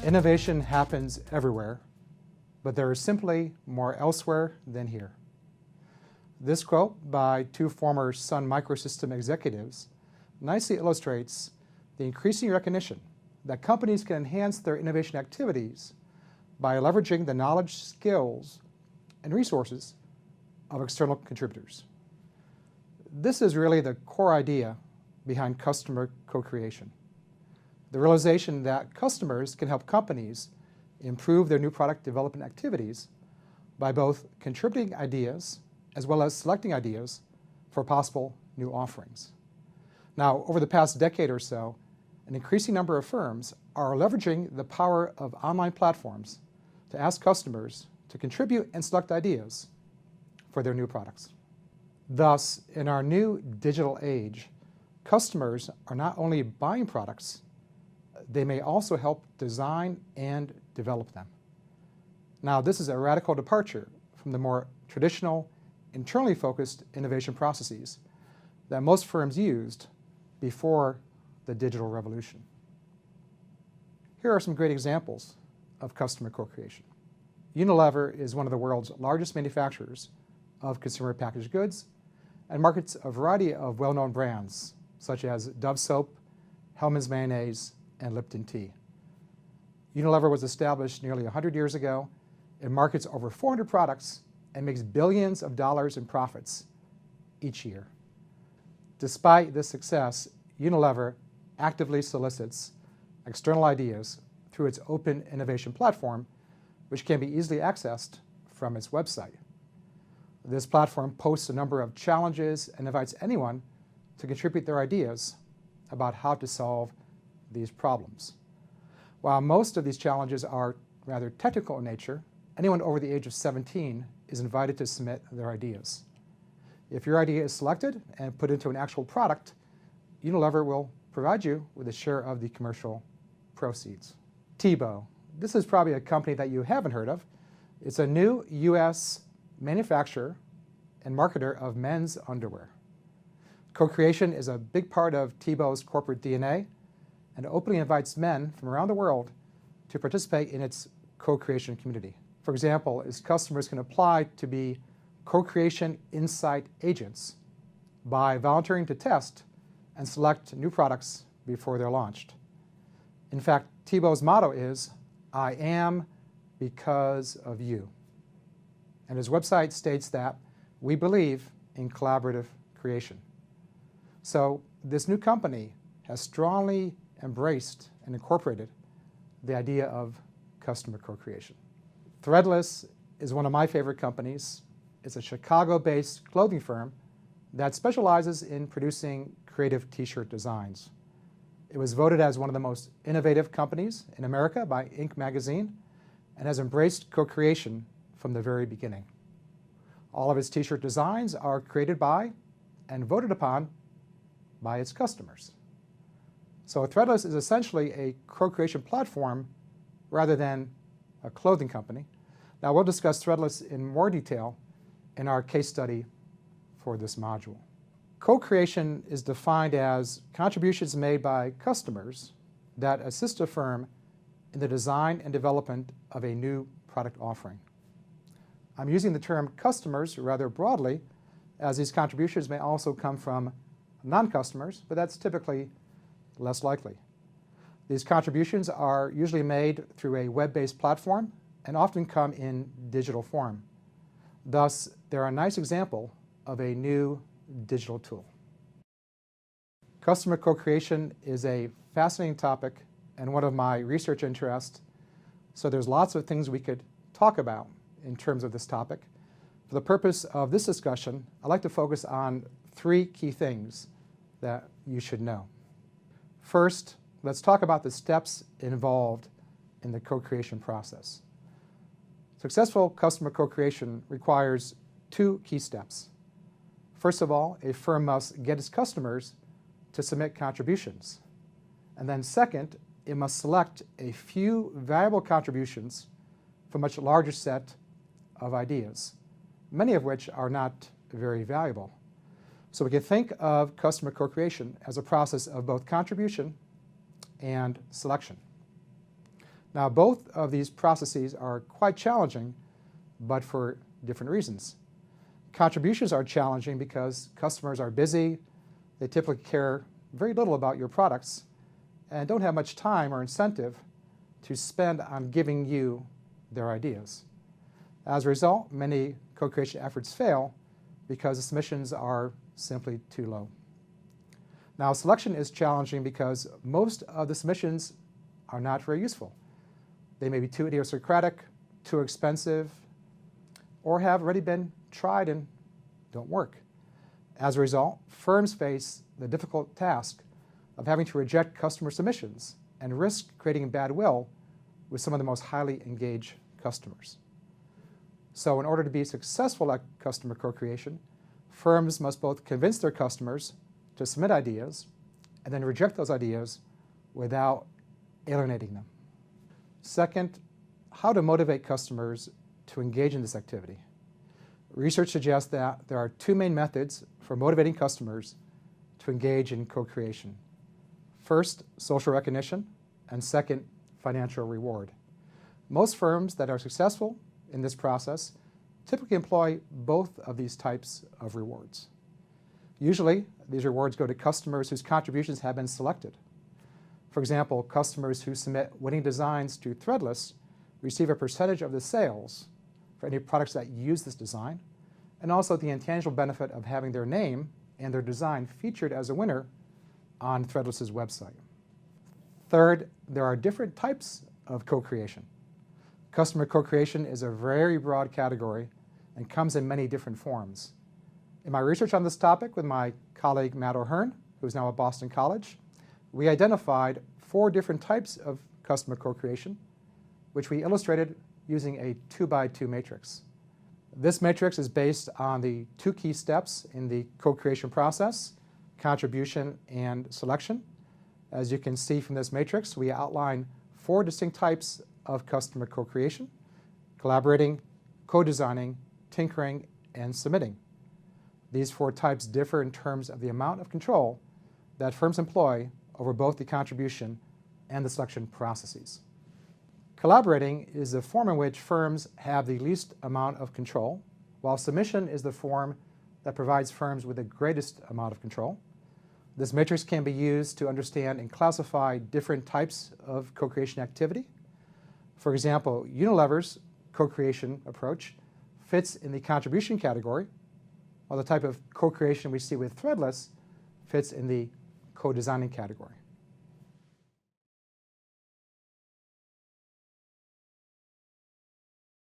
Innovation happens everywhere, but there is simply more elsewhere than here. This quote by two former Sun Microsystem executives nicely illustrates the increasing recognition that companies can enhance their innovation activities by leveraging the knowledge, skills, and resources of external contributors. This is really the core idea behind customer co-creation. The realization that customers can help companies improve their new product development activities by both contributing ideas as well as selecting ideas for possible new offerings. Now, over the past decade or so, an increasing number of firms are leveraging the power of online platforms to ask customers to contribute and select ideas for their new products. Thus, in our new digital age, customers are not only buying products, they may also help design and develop them. Now, this is a radical departure from the more traditional, internally focused innovation processes that most firms used before the digital revolution. Here are some great examples of customer co-creation. Unilever is one of the world's largest manufacturers of consumer packaged goods and markets a variety of well-known brands such as Dove soap, Hellmann's mayonnaise, and Lipton tea. Unilever was established nearly 100 years ago. It markets over 400 products and makes billions of dollars in profits each year. Despite this success, Unilever actively solicits external ideas through its open innovation platform, which can be easily accessed from its website. This platform posts a number of challenges and invites anyone to contribute their ideas about how to solve these problems. While most of these challenges are rather technical in nature, anyone over the age of 17 is invited to submit their ideas. If your idea is selected and put into an actual product, Unilever will provide you with a share of the commercial proceeds. Tebow. This is probably a company that you haven't heard of. It's a new U.S. manufacturer and marketer of men's underwear. Co-creation is a big part of Tebow's corporate DNA, and openly invites men from around the world to participate in its co-creation community. For example, its customers can apply to be co-creation insight agents by volunteering to test and select new products before they're launched. In fact, Tebow's motto is, "I am because of you." And his website states that we believe in collaborative creation. So this new company has strongly embraced and incorporated the idea of customer co-creation. Threadless is one of my favorite companies. It's a Chicago-based clothing firm that specializes in producing creative t-shirt designs. It was voted as one of the most innovative companies in America by Inc. magazine and has embraced co-creation from the very beginning. All of its t-shirt designs are created by and voted upon by its customers. So Threadless is essentially a co-creation platform rather than a clothing company. Now we'll discuss Threadless in more detail in our case study for this module. Co-creation is defined as contributions made by customers that assist a firm in the design and development of a new product offering. I'm using the term customers rather broadly, as these contributions may also come from non-customers, but that's typically less likely. These contributions are usually made through a web-based platform and often come in digital form. Thus, they're a nice example of a new digital tool. Customer co-creation is a fascinating topic and one of my research interests, so there's lots of things we could talk about in terms of this topic. For the purpose of this discussion, I'd like to focus on three key things that you should know. First, let's talk about the steps involved in the co-creation process. Successful customer co-creation requires two key steps. First of all, a firm must get its customers to submit contributions. And then second, it must select a few valuable contributions from a much larger set of ideas, many of which are not very valuable. So we can think of customer co-creation as a process of both contribution and selection. Now, both of these processes are quite challenging, but for different reasons. Contributions are challenging because customers are busy, they typically care very little about your products, and don't have much time or incentive to spend on giving you their ideas. As a result, many co-creation efforts fail because the submissions are simply too low. Now, selection is challenging because most of the submissions are not very useful. They may be too idiosyncratic, too expensive, or have already been tried and don't work. As a result, firms face the difficult task of having to reject customer submissions and risk creating bad will with some of the most highly engaged customers. So in order to be successful at customer co-creation, firms must both convince their customers to submit ideas and then reject those ideas without alienating them. Second, how to motivate customers to engage in this activity. Research suggests that there are two main methods for motivating customers to engage in co-creation. First, social recognition, and second, financial reward. Most firms that are successful in this process typically employ both of these types of rewards. Usually, these rewards go to customers whose contributions have been selected. For example, customers who submit winning designs to Threadless receive a percentage of the sales for any products that use this design, and also the intangible benefit of having their name and their design featured as a winner on Threadless's website. Third, there are different types of co-creation. Customer co-creation is a very broad category and comes in many different forms. In my research on this topic with my colleague Matt O'Hearn, who's now at Boston College, we identified 4 different types of customer co-creation, which we illustrated using a 2x2 matrix. This matrix is based on the 2 key steps in the co-creation process, contribution and selection. As you can see from this matrix, we outline 4 distinct types of customer co-creation: collaborating, co-designing, tinkering, and submitting. These 4 types differ in terms of the amount of control that firms employ over both the contribution and the selection processes. Collaborating is the form in which firms have the least amount of control, while submission is the form that provides firms with the greatest amount of control. This matrix can be used to understand and classify different types of co-creation activity. For example, Unilever's co-creation approach fits in the contribution category, while the type of co-creation we see with Threadless fits in the co-designing category.